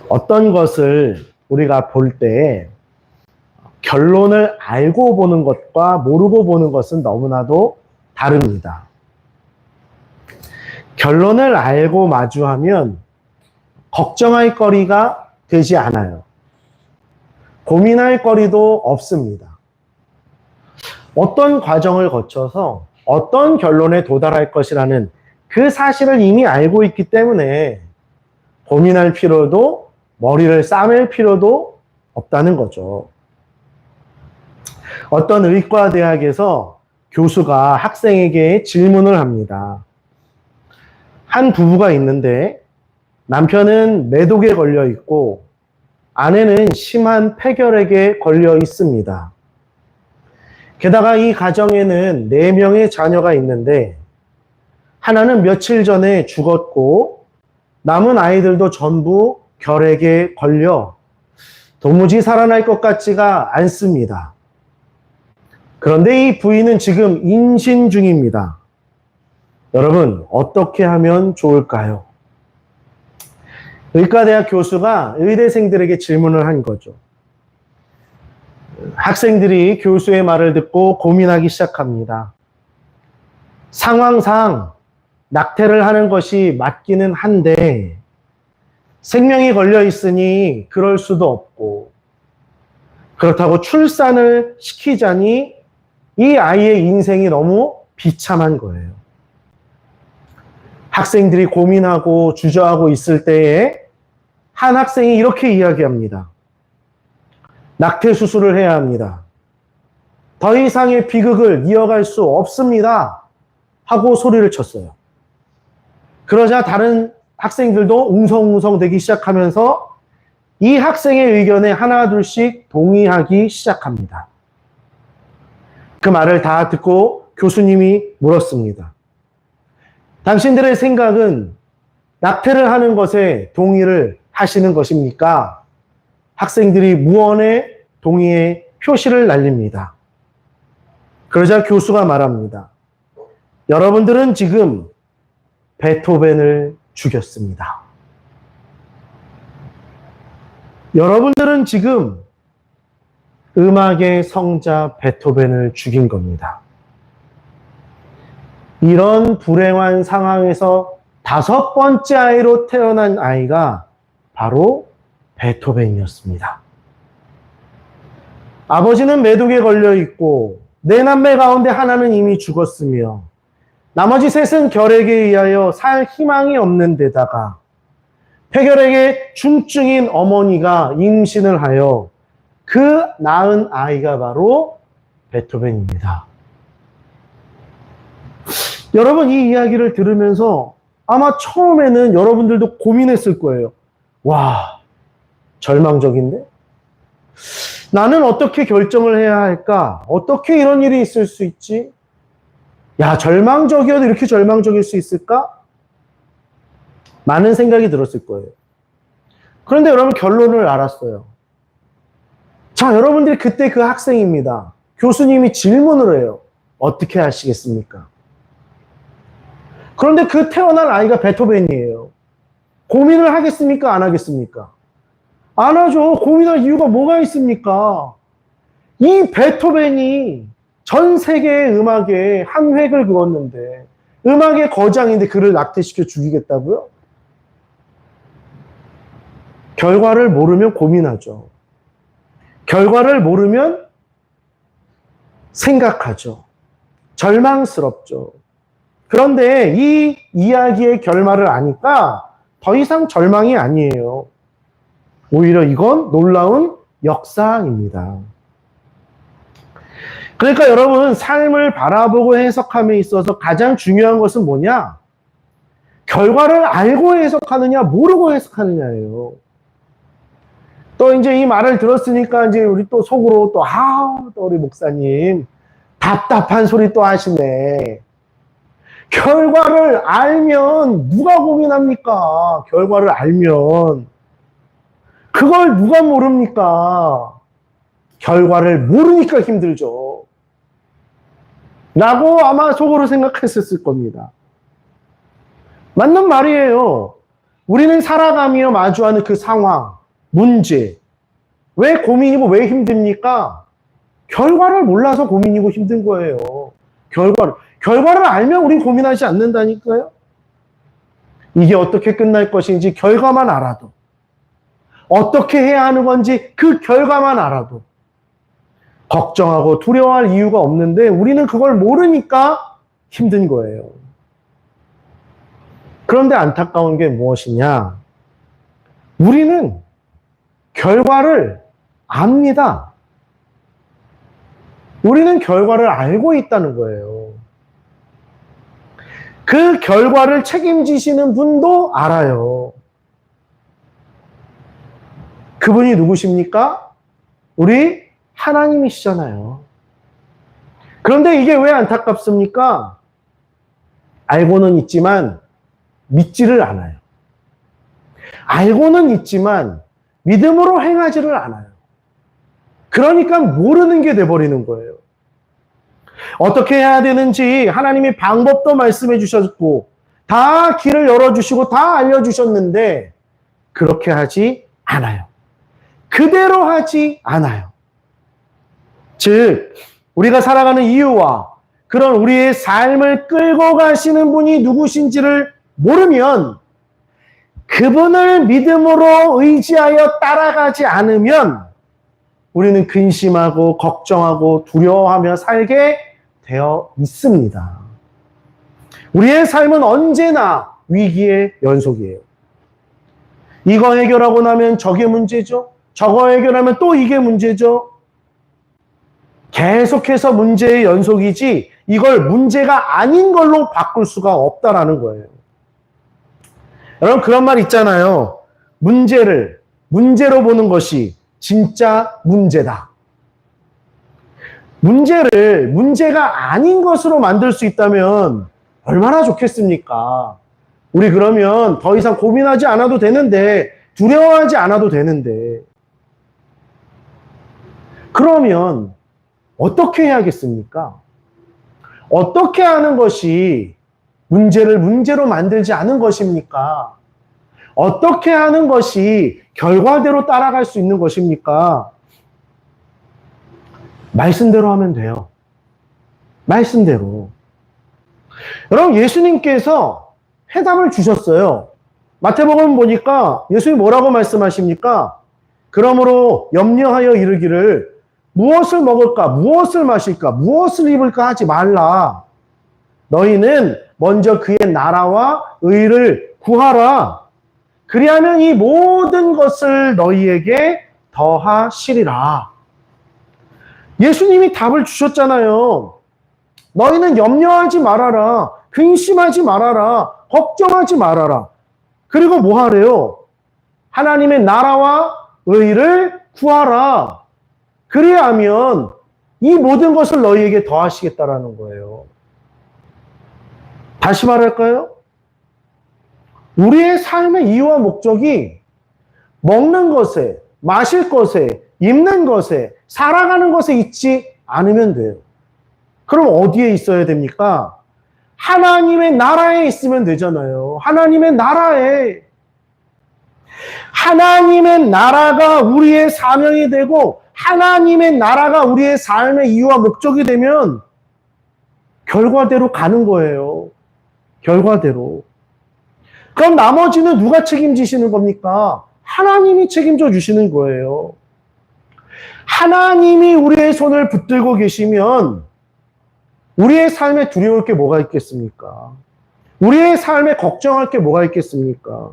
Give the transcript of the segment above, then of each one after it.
어떤 것을 우리가 볼 때 결론을 알고 보는 것과 모르고 보는 것은 너무나도 다릅니다. 결론을 알고 마주하면 걱정할 거리가 되지 않아요. 고민할 거리도 없습니다. 어떤 과정을 거쳐서 어떤 결론에 도달할 것이라는 그 사실을 이미 알고 있기 때문에 고민할 필요도 머리를 싸맬 필요도 없다는 거죠. 어떤 의과대학에서 교수가 학생에게 질문을 합니다. 한 부부가 있는데 남편은 매독에 걸려 있고 아내는 심한 폐결핵에 걸려 있습니다. 게다가 이 가정에는 4명의 자녀가 있는데 하나는 며칠 전에 죽었고 남은 아이들도 전부 결핵에 걸려 도무지 살아날 것 같지가 않습니다. 그런데 이 부인은 지금 임신 중입니다. 여러분, 어떻게 하면 좋을까요? 의과대학 교수가 의대생들에게 질문을 한 거죠. 학생들이 교수의 말을 듣고 고민하기 시작합니다. 상황상 낙태를 하는 것이 맞기는 한데 생명이 걸려 있으니 그럴 수도 없고 그렇다고 출산을 시키자니 이 아이의 인생이 너무 비참한 거예요. 학생들이 고민하고 주저하고 있을 때에 한 학생이 이렇게 이야기합니다. 낙태 수술을 해야 합니다. 더 이상의 비극을 이어갈 수 없습니다. 하고 소리를 쳤어요. 그러자 다른 학생들도 웅성웅성 되기 시작하면서 이 학생의 의견에 하나둘씩 동의하기 시작합니다. 그 말을 다 듣고 교수님이 물었습니다. 당신들의 생각은 낙태를 하는 것에 동의를 하시는 것입니까? 학생들이 무언의 동의의 표시를 날립니다. 그러자 교수가 말합니다. 여러분들은 지금 베토벤을 죽였습니다. 여러분들은 지금 음악의 성자 베토벤을 죽인 겁니다. 이런 불행한 상황에서 5번째 아이로 태어난 아이가 바로 베토벤이었습니다. 아버지는 매독에 걸려 있고 4남매 가운데 하나는 이미 죽었으며 나머지 3은 결핵에 의하여 살 희망이 없는 데다가 폐결핵의 중증인 어머니가 임신을 하여 그 낳은 아이가 바로 베토벤입니다. 여러분, 이 이야기를 들으면서 아마 처음에는 여러분들도 고민했을 거예요. 와, 절망적인데? 나는 어떻게 결정을 해야 할까? 어떻게 이런 일이 있을 수 있지? 야, 절망적이어도 이렇게 절망적일 수 있을까? 많은 생각이 들었을 거예요. 그런데 여러분, 결론을 알았어요. 자, 여러분들이 그때 그 학생입니다. 교수님이 질문을 해요. 어떻게 하시겠습니까? 그런데 그 태어난 아이가 베토벤이에요. 고민을 하겠습니까? 안 하겠습니까? 안 하죠. 고민할 이유가 뭐가 있습니까? 이 베토벤이 전 세계의 음악에 한 획을 그었는데, 음악의 거장인데 그를 낙태시켜 죽이겠다고요? 결과를 모르면 고민하죠. 결과를 모르면 생각하죠. 절망스럽죠. 그런데 이 이야기의 결말을 아니까 더 이상 절망이 아니에요. 오히려 이건 놀라운 역사입니다. 그러니까 여러분, 삶을 바라보고 해석함에 있어서 가장 중요한 것은 뭐냐? 결과를 알고 해석하느냐, 모르고 해석하느냐예요. 또 이제 이 말을 들었으니까 이제 우리 또 속으로 또 우리 목사님 답답한 소리 또 하시네. 결과를 알면 누가 고민합니까? 결과를 알면. 그걸 누가 모릅니까? 결과를 모르니까 힘들죠. 라고 아마 속으로 생각했었을 겁니다. 맞는 말이에요. 우리는 살아가며 마주하는 그 상황, 문제, 왜 고민이고 왜 힘듭니까? 결과를 몰라서 고민이고 힘든 거예요. 결과를 알면 우린 고민하지 않는다니까요. 이게 어떻게 끝날 것인지 결과만 알아도, 어떻게 해야 하는 건지 그 결과만 알아도 걱정하고 두려워할 이유가 없는데 우리는 그걸 모르니까 힘든 거예요. 그런데 안타까운 게 무엇이냐? 우리는 결과를 압니다. 우리는 결과를 알고 있다는 거예요. 그 결과를 책임지시는 분도 알아요. 그분이 누구십니까? 우리 하나님이시잖아요. 그런데 이게 왜 안타깝습니까? 알고는 있지만 믿지를 않아요. 알고는 있지만 믿음으로 행하지를 않아요. 그러니까 모르는 게 돼버리는 거예요. 어떻게 해야 되는지 하나님이 방법도 말씀해 주셨고 다 길을 열어주시고 다 알려주셨는데 그렇게 하지 않아요. 그대로 하지 않아요. 즉 우리가 살아가는 이유와 그런 우리의 삶을 끌고 가시는 분이 누구신지를 모르면 그분을 믿음으로 의지하여 따라가지 않으면 우리는 근심하고 걱정하고 두려워하며 살게 되어 있습니다. 우리의 삶은 언제나 위기의 연속이에요. 이거 해결하고 나면 저게 문제죠. 저거 해결하면 또 이게 문제죠. 계속해서 문제의 연속이지 이걸 문제가 아닌 걸로 바꿀 수가 없다라는 거예요. 여러분 그런 말 있잖아요. 문제를 문제로 보는 것이 진짜 문제다. 문제를 문제가 아닌 것으로 만들 수 있다면 얼마나 좋겠습니까? 우리 그러면 더 이상 고민하지 않아도 되는데, 두려워하지 않아도 되는데, 그러면 어떻게 해야겠습니까? 어떻게 하는 것이 문제를 문제로 만들지 않은 것입니까? 어떻게 하는 것이 결과대로 따라갈 수 있는 것입니까? 말씀대로 하면 돼요. 말씀대로. 여러분, 예수님께서 해답을 주셨어요. 마태복음 보니까 예수님 뭐라고 말씀하십니까? 그러므로 염려하여 이르기를 무엇을 먹을까, 무엇을 마실까, 무엇을 입을까 하지 말라. 너희는 먼저 그의 나라와 의를 구하라. 그리하면 이 모든 것을 너희에게 더하시리라. 예수님이 답을 주셨잖아요. 너희는 염려하지 말아라. 근심하지 말아라. 걱정하지 말아라. 그리고 뭐 하래요? 하나님의 나라와 의를 구하라. 그리하면 이 모든 것을 너희에게 더하시겠다라는 거예요. 다시 말할까요? 우리의 삶의 이유와 목적이 먹는 것에, 마실 것에, 입는 것에, 살아가는 것에 있지 않으면 돼요. 그럼 어디에 있어야 됩니까? 하나님의 나라에 있으면 되잖아요. 하나님의 나라에. 하나님의 나라가 우리의 사명이 되고 하나님의 나라가 우리의 삶의 이유와 목적이 되면 결과대로 가는 거예요. 결과대로. 그럼 나머지는 누가 책임지시는 겁니까? 하나님이 책임져 주시는 거예요. 하나님이 우리의 손을 붙들고 계시면 우리의 삶에 두려울 게 뭐가 있겠습니까? 우리의 삶에 걱정할 게 뭐가 있겠습니까?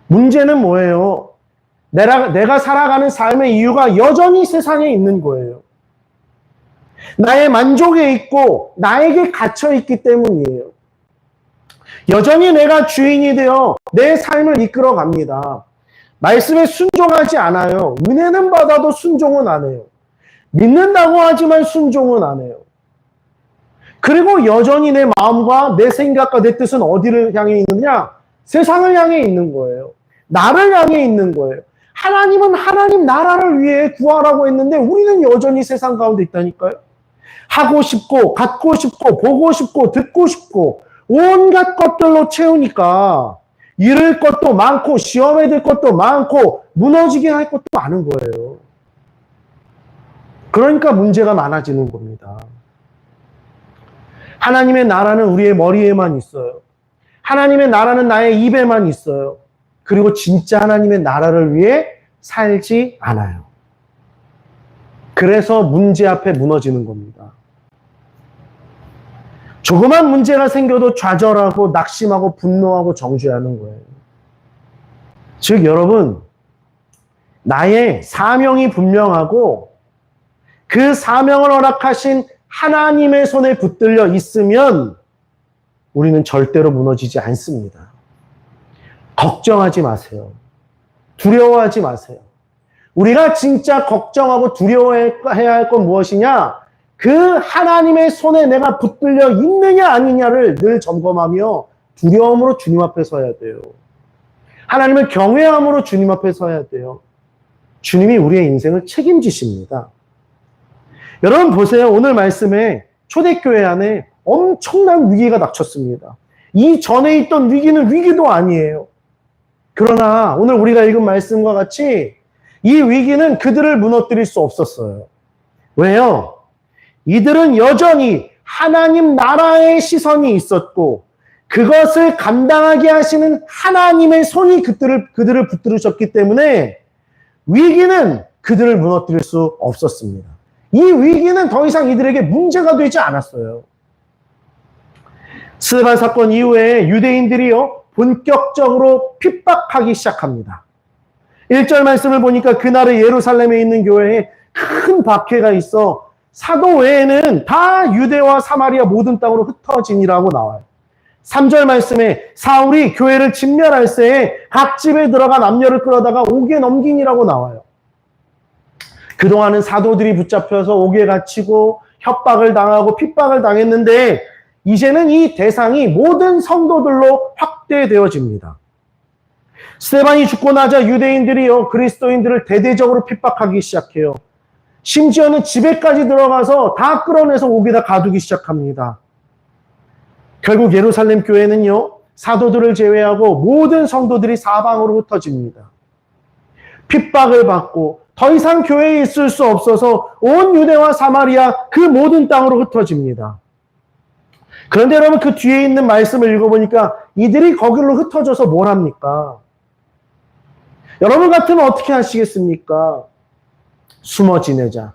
문제는 뭐예요? 내가 살아가는 삶의 이유가 여전히 세상에 있는 거예요. 나의 만족에 있고 나에게 갇혀 있기 때문이에요. 여전히 내가 주인이 되어 내 삶을 이끌어 갑니다. 말씀에 순종하지 않아요. 은혜는 받아도 순종은 안 해요. 믿는다고 하지만 순종은 안 해요. 그리고 여전히 내 마음과 내 생각과 내 뜻은 어디를 향해 있느냐? 세상을 향해 있는 거예요. 나를 향해 있는 거예요. 하나님은 하나님 나라를 위해 구하라고 했는데 우리는 여전히 세상 가운데 있다니까요. 하고 싶고 갖고 싶고 보고 싶고 듣고 싶고 온갖 것들로 채우니까 잃을 것도 많고 시험에 들 것도 많고 무너지게 할 것도 많은 거예요. 그러니까 문제가 많아지는 겁니다. 하나님의 나라는 우리의 머리에만 있어요. 하나님의 나라는 나의 입에만 있어요. 그리고 진짜 하나님의 나라를 위해 살지 않아요. 그래서 문제 앞에 무너지는 겁니다. 조그만 문제가 생겨도 좌절하고 낙심하고 분노하고 정죄하는 거예요. 즉 여러분, 나의 사명이 분명하고 그 사명을 허락하신 하나님의 손에 붙들려 있으면 우리는 절대로 무너지지 않습니다. 걱정하지 마세요. 두려워하지 마세요. 우리가 진짜 걱정하고 두려워해야 할 건 무엇이냐? 그 하나님의 손에 내가 붙들려 있느냐 아니냐를 늘 점검하며 두려움으로 주님 앞에 서야 돼요. 하나님을 경외함으로 주님 앞에 서야 돼요. 주님이 우리의 인생을 책임지십니다. 여러분 보세요. 오늘 말씀에 초대교회 안에 엄청난 위기가 닥쳤습니다. 이전에 있던 위기는 위기도 아니에요. 그러나 오늘 우리가 읽은 말씀과 같이 이 위기는 그들을 무너뜨릴 수 없었어요. 왜요? 이들은 여전히 하나님 나라의 시선이 있었고 그것을 감당하게 하시는 하나님의 손이 그들을 붙들으셨기 때문에 위기는 그들을 무너뜨릴 수 없었습니다. 이 위기는 더 이상 이들에게 문제가 되지 않았어요. 스데반 사건 이후에 유대인들이요 본격적으로 핍박하기 시작합니다. 1절 말씀을 보니까 그날에 예루살렘에 있는 교회에 큰 박해가 있어 사도 외에는 다 유대와 사마리아 모든 땅으로 흩어지니라고 나와요. 3절 말씀에 사울이 교회를 진멸할 새에 각 집에 들어가 남녀를 끌어다가 옥에 넘기니라고 나와요. 그동안은 사도들이 붙잡혀서 옥에 갇히고 협박을 당하고 핍박을 당했는데 이제는 이 대상이 모든 성도들로 확대되어집니다. 스데반이 죽고 나자 유대인들이요 그리스도인들을 대대적으로 핍박하기 시작해요. 심지어는 집에까지 들어가서 다 끌어내서 옥에다 가두기 시작합니다. 결국 예루살렘 교회는요 사도들을 제외하고 모든 성도들이 사방으로 흩어집니다. 핍박을 받고 더 이상 교회에 있을 수 없어서 온 유대와 사마리아 그 모든 땅으로 흩어집니다. 그런데 여러분 그 뒤에 있는 말씀을 읽어보니까 이들이 거기로 흩어져서 뭘 합니까? 여러분 같으면 어떻게 하시겠습니까? 숨어 지내자.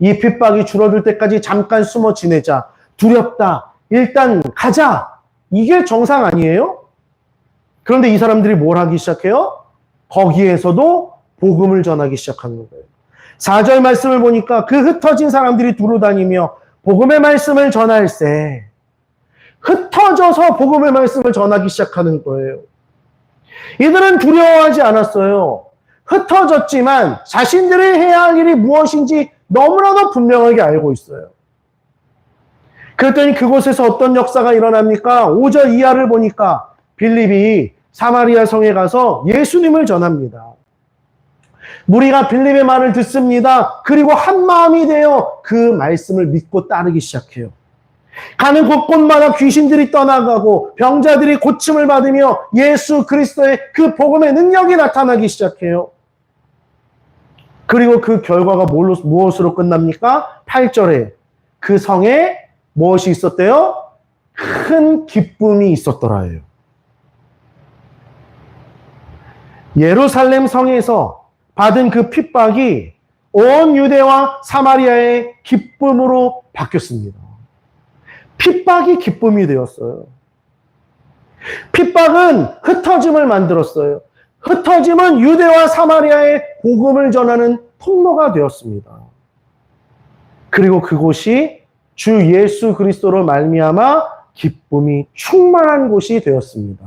이 핍박이 줄어들 때까지 잠깐 숨어 지내자. 두렵다. 일단 가자. 이게 정상 아니에요? 그런데 이 사람들이 뭘 하기 시작해요? 거기에서도 복음을 전하기 시작하는 거예요. 4절 말씀을 보니까 그 흩어진 사람들이 두루다니며 복음의 말씀을 전할세. 흩어져서 복음의 말씀을 전하기 시작하는 거예요. 이들은 두려워하지 않았어요. 흩어졌지만 자신들이 해야 할 일이 무엇인지 너무나도 분명하게 알고 있어요. 그랬더니 그곳에서 어떤 역사가 일어납니까? 5절 이하를 보니까 빌립이 사마리아 성에 가서 예수님을 전합니다. 무리가 빌립의 말을 듣습니다. 그리고 한 마음이 되어 그 말씀을 믿고 따르기 시작해요. 가는 곳곳마다 귀신들이 떠나가고 병자들이 고침을 받으며 예수 그리스도의 그 복음의 능력이 나타나기 시작해요. 그리고 그 결과가 무엇으로 끝납니까? 8절에 그 성에 무엇이 있었대요? 큰 기쁨이 있었더라예요. 예루살렘 성에서 받은 그 핍박이 온 유대와 사마리아의 기쁨으로 바뀌었습니다. 핍박이 기쁨이 되었어요. 핍박은 흩어짐을 만들었어요. 흩어짐은 유대와 사마리아의 복음을 전하는 통로가 되었습니다. 그리고 그곳이 주 예수 그리스도로 말미암아 기쁨이 충만한 곳이 되었습니다.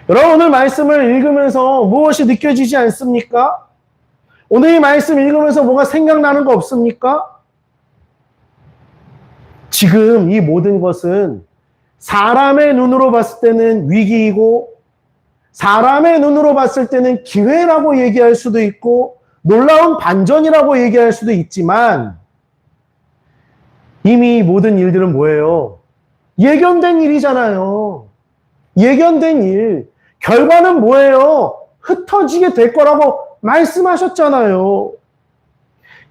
여러분 오늘 말씀을 읽으면서 무엇이 느껴지지 않습니까? 오늘 이 말씀 읽으면서 뭐가 생각나는 거 없습니까? 지금 이 모든 것은 사람의 눈으로 봤을 때는 위기이고 사람의 눈으로 봤을 때는 기회라고 얘기할 수도 있고 놀라운 반전이라고 얘기할 수도 있지만 이미 이 모든 일들은 뭐예요? 예견된 일이잖아요. 예견된 일, 결과는 뭐예요? 흩어지게 될 거라고 말씀하셨잖아요.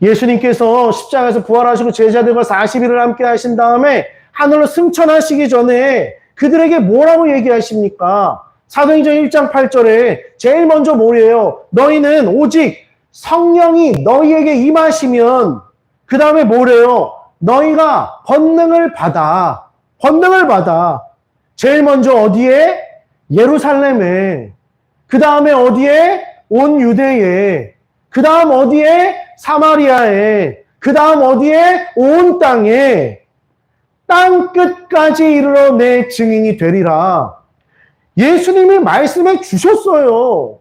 예수님께서 십자가에서 부활하시고 제자들과 40일을 함께 하신 다음에 하늘로 승천하시기 전에 그들에게 뭐라고 얘기하십니까? 사도행전 1장 8절에 제일 먼저 뭐래요? 너희는 오직 성령이 너희에게 임하시면 그 다음에 뭐래요? 너희가 권능을 받아. 권능을 받아. 제일 먼저 어디에? 예루살렘에. 그 다음에 어디에? 온 유대에. 그 다음 어디에? 사마리아에. 그 다음 어디에? 온 땅에. 땅 끝까지 이르러 내 증인이 되리라. 예수님이 말씀해 주셨어요.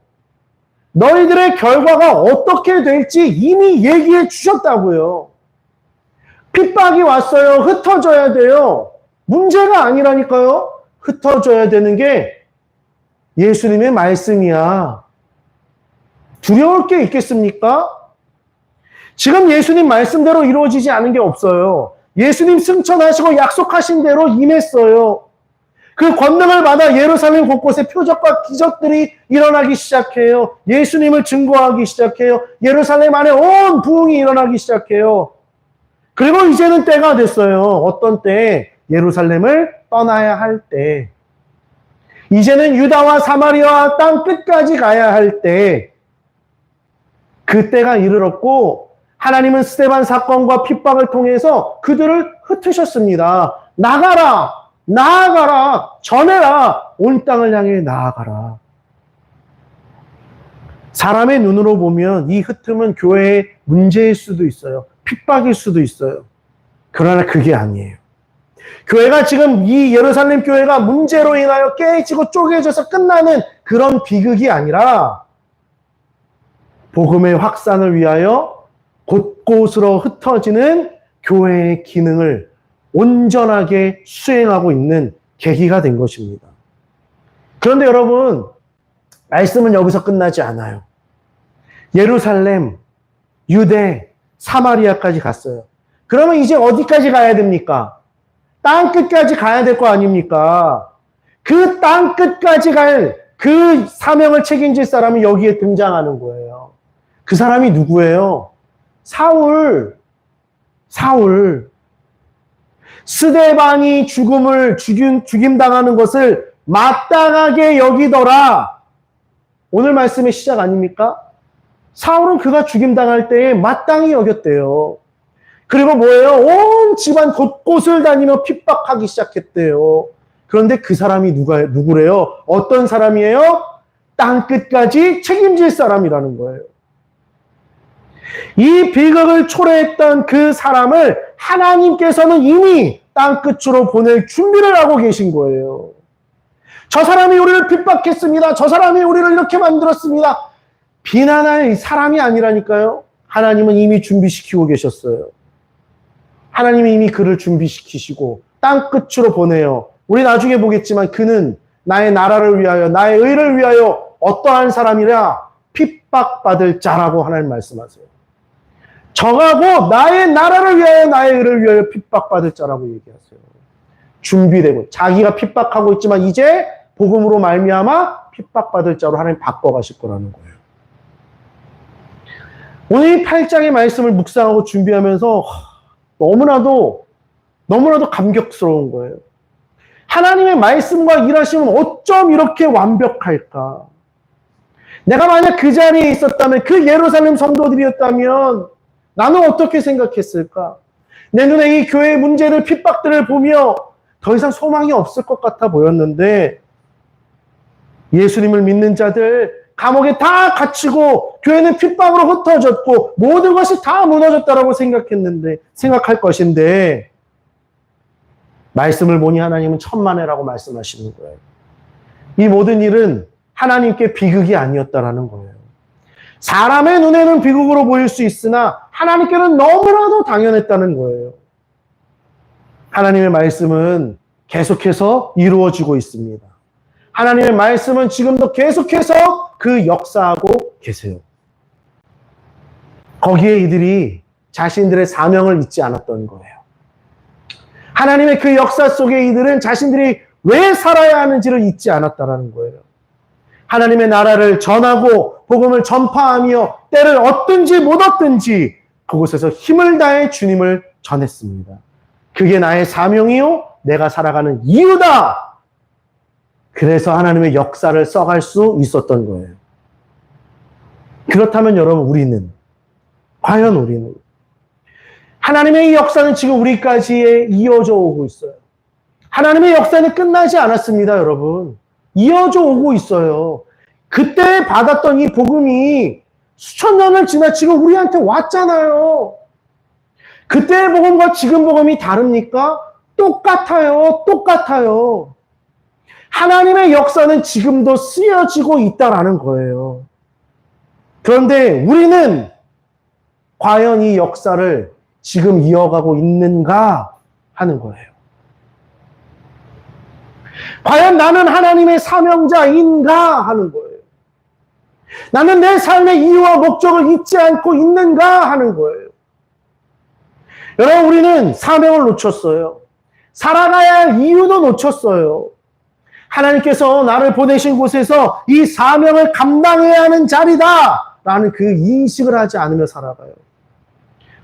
너희들의 결과가 어떻게 될지 이미 얘기해 주셨다고요. 핍박이 왔어요. 흩어져야 돼요. 문제가 아니라니까요. 흩어져야 되는 게 예수님의 말씀이야. 두려울 게 있겠습니까? 지금 예수님 말씀대로 이루어지지 않은 게 없어요. 예수님 승천하시고 약속하신 대로 임했어요. 그 권능을 받아 예루살렘 곳곳에 표적과 기적들이 일어나기 시작해요. 예수님을 증거하기 시작해요. 예루살렘 안에 온 부흥이 일어나기 시작해요. 그리고 이제는 때가 됐어요. 어떤 때? 예루살렘을 떠나야 할 때. 이제는 유다와 사마리아 땅 끝까지 가야 할 때. 그 때가 이르렀고 하나님은 스데반 사건과 핍박을 통해서 그들을 흩으셨습니다. 나가라! 나아가라! 전해라! 온 땅을 향해 나아가라. 사람의 눈으로 보면 이 흩음은 교회의 문제일 수도 있어요. 핍박일 수도 있어요. 그러나 그게 아니에요. 교회가 지금 이 예루살렘 교회가 문제로 인하여 깨지고 쪼개져서 끝나는 그런 비극이 아니라 복음의 확산을 위하여 곳곳으로 흩어지는 교회의 기능을 온전하게 수행하고 있는 계기가 된 것입니다. 그런데 여러분, 말씀은 여기서 끝나지 않아요. 예루살렘, 유대, 사마리아까지 갔어요. 그러면 이제 어디까지 가야 됩니까? 땅 끝까지 가야 될 거 아닙니까? 그 땅 끝까지 갈 그 사명을 책임질 사람이 여기에 등장하는 거예요. 그 사람이 누구예요? 사울. 스데반이 죽임당하는 것을 마땅하게 여기더라. 오늘 말씀의 시작 아닙니까? 사울은 그가 죽임당할 때에 마땅히 여겼대요. 그리고 뭐예요? 온 집안 곳곳을 다니며 핍박하기 시작했대요. 그런데 그 사람이 누구래요? 어떤 사람이에요? 땅 끝까지 책임질 사람이라는 거예요. 이 비극을 초래했던 그 사람을 하나님께서는 이미 땅 끝으로 보낼 준비를 하고 계신 거예요. 저 사람이 우리를 핍박했습니다. 저 사람이 우리를 이렇게 만들었습니다. 비난할 사람이 아니라니까요. 하나님은 이미 준비시키고 계셨어요. 하나님이 이미 그를 준비시키시고 땅 끝으로 보내요. 우리 나중에 보겠지만 그는 나의 나라를 위하여 나의 의를 위하여 어떠한 사람이라 핍박받을 자라고 하나님 말씀하세요. 정하고 나의 나라를 위하여 나의 의를 위하여 핍박받을 자라고 얘기하세요. 준비되고 자기가 핍박하고 있지만 이제 복음으로 말미암아 핍박받을 자로 하나님 바꿔가실 거라는 거예요. 오늘 이 8장의 말씀을 묵상하고 준비하면서 너무나도 감격스러운 거예요. 하나님의 말씀과 일하시면 어쩜 이렇게 완벽할까? 내가 만약 그 자리에 있었다면, 그 예루살렘 성도들이었다면 나는 어떻게 생각했을까? 내 눈에 이 교회의 문제를, 핍박들을 보며 더 이상 소망이 없을 것 같아 보였는데 예수님을 믿는 자들 감옥에 다 갇히고 교회는 핍박으로 흩어졌고 모든 것이 다 무너졌다라고 생각할 것인데 말씀을 보니 하나님은 천만에라고 말씀하시는 거예요. 이 모든 일은 하나님께 비극이 아니었다라는 거예요. 사람의 눈에는 비극으로 보일 수 있으나 하나님께는 너무나도 당연했다는 거예요. 하나님의 말씀은 계속해서 이루어지고 있습니다. 하나님의 말씀은 지금도 계속해서 그 역사하고 계세요. 거기에 이들이 자신들의 사명을 잊지 않았던 거예요. 하나님의 그 역사 속에 이들은 자신들이 왜 살아야 하는지를 잊지 않았다라는 거예요. 하나님의 나라를 전하고 복음을 전파하며 때를 얻든지 못 얻든지 그곳에서 힘을 다해 주님을 전했습니다. 그게 나의 사명이요 내가 살아가는 이유다. 그래서 하나님의 역사를 써갈 수 있었던 거예요. 그렇다면 여러분 과연 우리는 하나님의 이 역사는 지금 우리까지 이어져 오고 있어요. 하나님의 역사는 끝나지 않았습니다, 여러분. 이어져 오고 있어요. 그때 받았던 이 복음이 수천 년을 지나치고 우리한테 왔잖아요. 그때의 복음과 지금 복음이 다릅니까? 똑같아요. 똑같아요. 하나님의 역사는 지금도 쓰여지고 있다라는 거예요. 그런데 우리는 과연 이 역사를 지금 이어가고 있는가 하는 거예요. 과연 나는 하나님의 사명자인가 하는 거예요. 나는 내 삶의 이유와 목적을 잊지 않고 있는가 하는 거예요. 여러분, 우리는 사명을 놓쳤어요. 살아가야 할 이유도 놓쳤어요. 하나님께서 나를 보내신 곳에서 이 사명을 감당해야 하는 자리다 라는 그 인식을 하지 않으며 살아가요.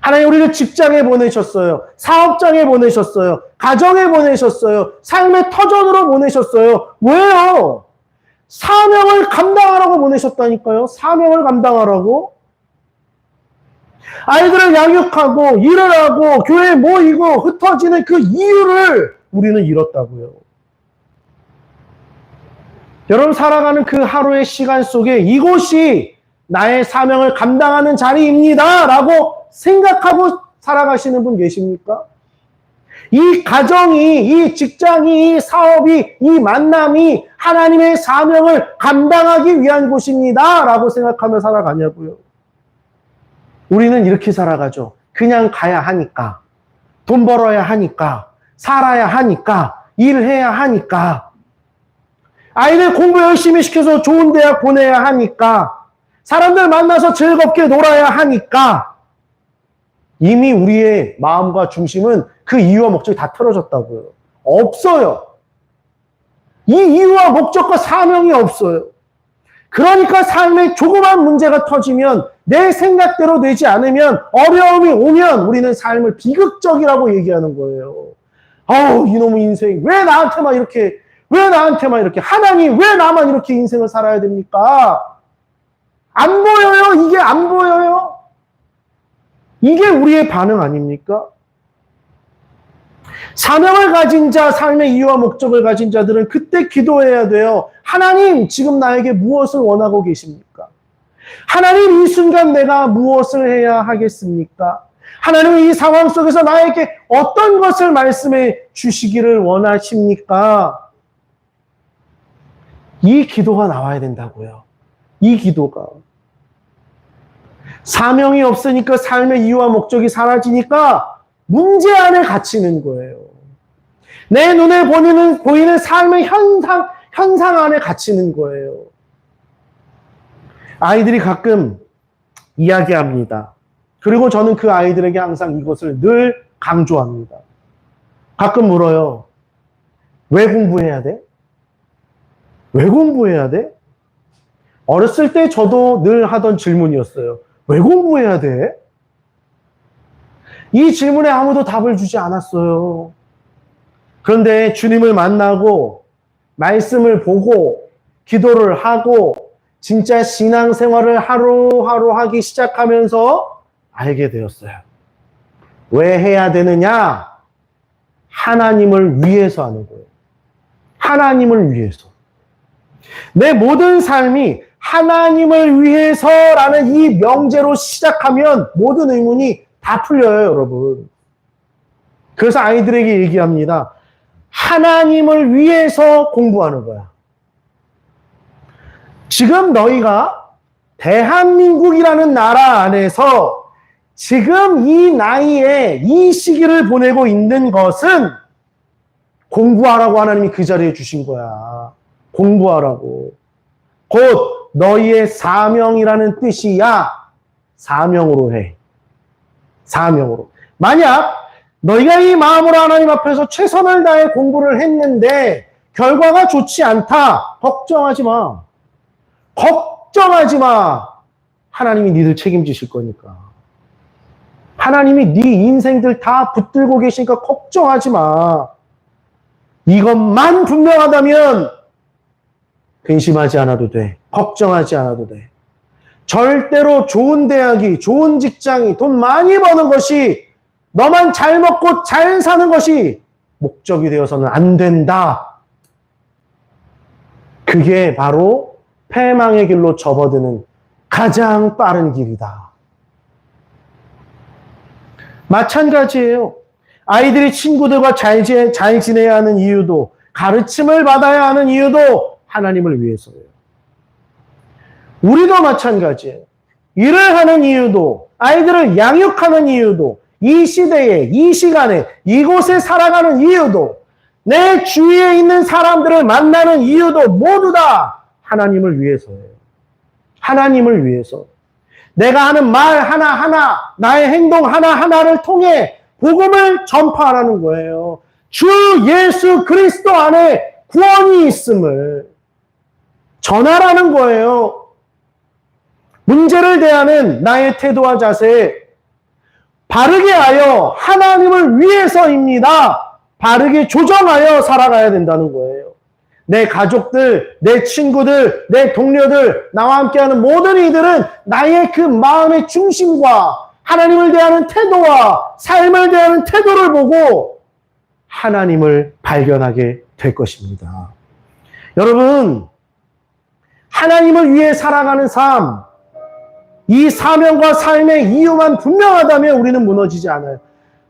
하나님 우리를 직장에 보내셨어요. 사업장에 보내셨어요. 가정에 보내셨어요. 삶의 터전으로 보내셨어요. 왜요? 사명을 감당하라고 보내셨다니까요. 사명을 감당하라고. 아이들을 양육하고 일을 하고 교회에 모이고 흩어지는 그 이유를 우리는 잃었다고요. 여러분 살아가는 그 하루의 시간 속에 이곳이 나의 사명을 감당하는 자리입니다 라고 생각하고 살아가시는 분 계십니까? 이 가정이, 이 직장이, 이 사업이, 이 만남이 하나님의 사명을 감당하기 위한 곳입니다 라고 생각하며 살아가냐고요. 우리는 이렇게 살아가죠. 그냥 가야 하니까, 돈 벌어야 하니까, 살아야 하니까, 일해야 하니까, 아이들 공부 열심히 시켜서 좋은 대학 보내야 하니까, 사람들 만나서 즐겁게 놀아야 하니까, 이미 우리의 마음과 중심은 그 이유와 목적이 다 틀어졌다고요. 없어요. 이 이유와 목적과 사명이 없어요. 그러니까 삶에 조그만 문제가 터지면 내 생각대로 되지 않으면 어려움이 오면 우리는 삶을 비극적이라고 얘기하는 거예요. 아우 이놈의 인생 왜 나한테만 이렇게 하나님 왜 나만 이렇게 인생을 살아야 됩니까? 안 보여요? 이게 안 보여요? 이게 우리의 반응 아닙니까? 사명을 가진 자, 삶의 이유와 목적을 가진 자들은 그때 기도해야 돼요. 하나님, 지금 나에게 무엇을 원하고 계십니까? 하나님, 이 순간 내가 무엇을 해야 하겠습니까? 하나님, 이 상황 속에서 나에게 어떤 것을 말씀해 주시기를 원하십니까? 이 기도가 나와야 된다고요. 이 기도가. 사명이 없으니까 삶의 이유와 목적이 사라지니까 문제 안에 갇히는 거예요. 내 눈에 보이는 삶의 현상 안에 갇히는 거예요. 아이들이 가끔 이야기합니다. 그리고 저는 그 아이들에게 항상 이것을 늘 강조합니다. 가끔 물어요. 왜 공부해야 돼? 왜 공부해야 돼? 어렸을 때 저도 늘 하던 질문이었어요. 왜 공부해야 돼? 이 질문에 아무도 답을 주지 않았어요. 그런데 주님을 만나고 말씀을 보고 기도를 하고 진짜 신앙생활을 하루하루 하기 시작하면서 알게 되었어요. 왜 해야 되느냐? 하나님을 위해서 하는 거예요. 하나님을 위해서. 내 모든 삶이 하나님을 위해서라는 이 명제로 시작하면 모든 의문이 다 풀려요, 여러분. 그래서 아이들에게 얘기합니다. 하나님을 위해서 공부하는 거야. 지금 너희가 대한민국이라는 나라 안에서 지금 이 나이에 이 시기를 보내고 있는 것은 공부하라고 하나님이 그 자리에 주신 거야. 공부하라고. 곧 너희의 사명이라는 뜻이야. 사명으로 해. 사명으로. 만약 너희가 이 마음으로 하나님 앞에서 최선을 다해 공부를 했는데 결과가 좋지 않다. 걱정하지 마. 걱정하지 마. 하나님이 니들 책임지실 거니까. 하나님이 네 인생들 다 붙들고 계시니까 걱정하지 마. 이것만 분명하다면 근심하지 않아도 돼. 걱정하지 않아도 돼. 절대로 좋은 대학이, 좋은 직장이, 돈 많이 버는 것이, 너만 잘 먹고 잘 사는 것이 목적이 되어서는 안 된다. 그게 바로 패망의 길로 접어드는 가장 빠른 길이다. 마찬가지예요. 아이들이 친구들과 잘 지내야 하는 이유도, 가르침을 받아야 하는 이유도 하나님을 위해서예요. 우리도 마찬가지예요. 일을 하는 이유도, 아이들을 양육하는 이유도, 이 시대에, 이 시간에, 이곳에 살아가는 이유도, 내 주위에 있는 사람들을 만나는 이유도 모두 다 하나님을 위해서예요. 하나님을 위해서. 내가 하는 말 하나하나, 나의 행동 하나하나를 통해 복음을 전파하라는 거예요. 주 예수 그리스도 안에 구원이 있음을 전하라는 거예요. 문제를 대하는 나의 태도와 자세, 바르게 하여 하나님을 위해서입니다. 바르게 조정하여 살아가야 된다는 거예요. 내 가족들, 내 친구들, 내 동료들, 나와 함께하는 모든 이들은 나의 그 마음의 중심과 하나님을 대하는 태도와 삶을 대하는 태도를 보고 하나님을 발견하게 될 것입니다. 여러분, 하나님을 위해 살아가는 삶, 이 사명과 삶의 이유만 분명하다면 우리는 무너지지 않아요.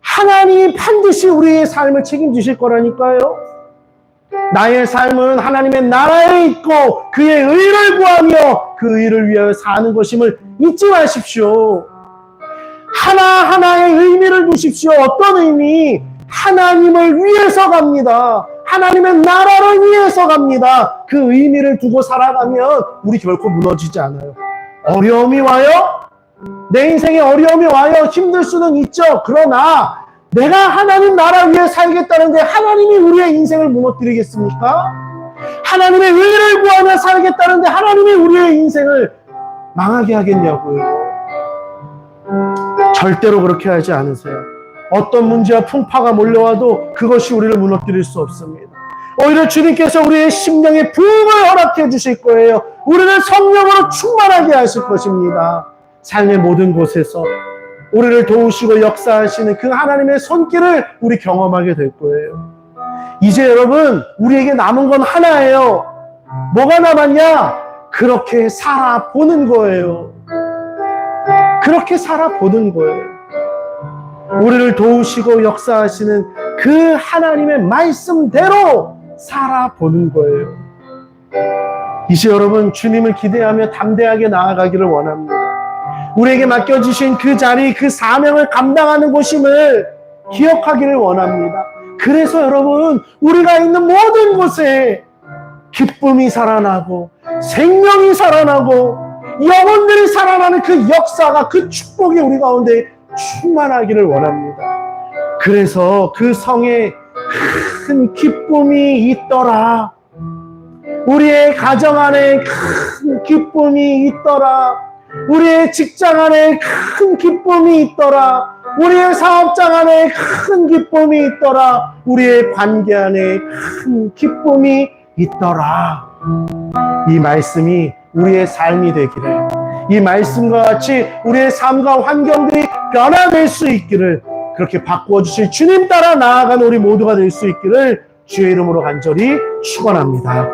하나님이 반드시 우리의 삶을 책임지실 거라니까요. 나의 삶은 하나님의 나라에 있고 그의 의를 구하며 그 의를 위하여 사는 것임을 잊지 마십시오. 하나하나의 의미를 두십시오. 어떤 의미? 하나님을 위해서 갑니다. 하나님의 나라를 위해서 갑니다. 그 의미를 두고 살아가면 우리 결코 무너지지 않아요. 어려움이 와요? 내 인생에 어려움이 와요. 힘들 수는 있죠. 그러나 내가 하나님 나라 위해 살겠다는데 하나님이 우리의 인생을 무너뜨리겠습니까? 하나님의 의를 구하며 살겠다는데 하나님이 우리의 인생을 망하게 하겠냐고요. 절대로 그렇게 하지 않으세요. 어떤 문제와 풍파가 몰려와도 그것이 우리를 무너뜨릴 수 없습니다. 오히려 주님께서 우리의 심령에 부흥을 허락해 주실 거예요. 우리를 성령으로 충만하게 하실 것입니다. 삶의 모든 곳에서 우리를 도우시고 역사하시는 그 하나님의 손길을 우리 경험하게 될 거예요. 이제 여러분, 우리에게 남은 건 하나예요. 뭐가 남았냐? 그렇게 살아보는 거예요. 그렇게 살아보는 거예요. 우리를 도우시고 역사하시는 그 하나님의 말씀대로 살아보는 거예요. 이제 여러분, 주님을 기대하며 담대하게 나아가기를 원합니다. 우리에게 맡겨주신 그 자리, 그 사명을 감당하는 곳임을 기억하기를 원합니다. 그래서 여러분, 우리가 있는 모든 곳에 기쁨이 살아나고 생명이 살아나고 영혼들이 살아나는 그 역사가, 그 축복이 우리 가운데 충만하기를 원합니다. 그래서 그 성에 큰 기쁨이 있더라. 우리의 가정 안에 큰 기쁨이 있더라. 우리의 직장 안에 큰 기쁨이 있더라. 우리의 사업장 안에 큰 기쁨이 있더라. 우리의 관계 안에 큰 기쁨이 있더라. 이 말씀이 우리의 삶이 되기를, 이 말씀과 같이 우리의 삶과 환경들이 변화될 수 있기를, 그렇게 바꾸어 주실 주님 따라 나아가는 우리 모두가 될 수 있기를 주의 이름으로 간절히 축원합니다.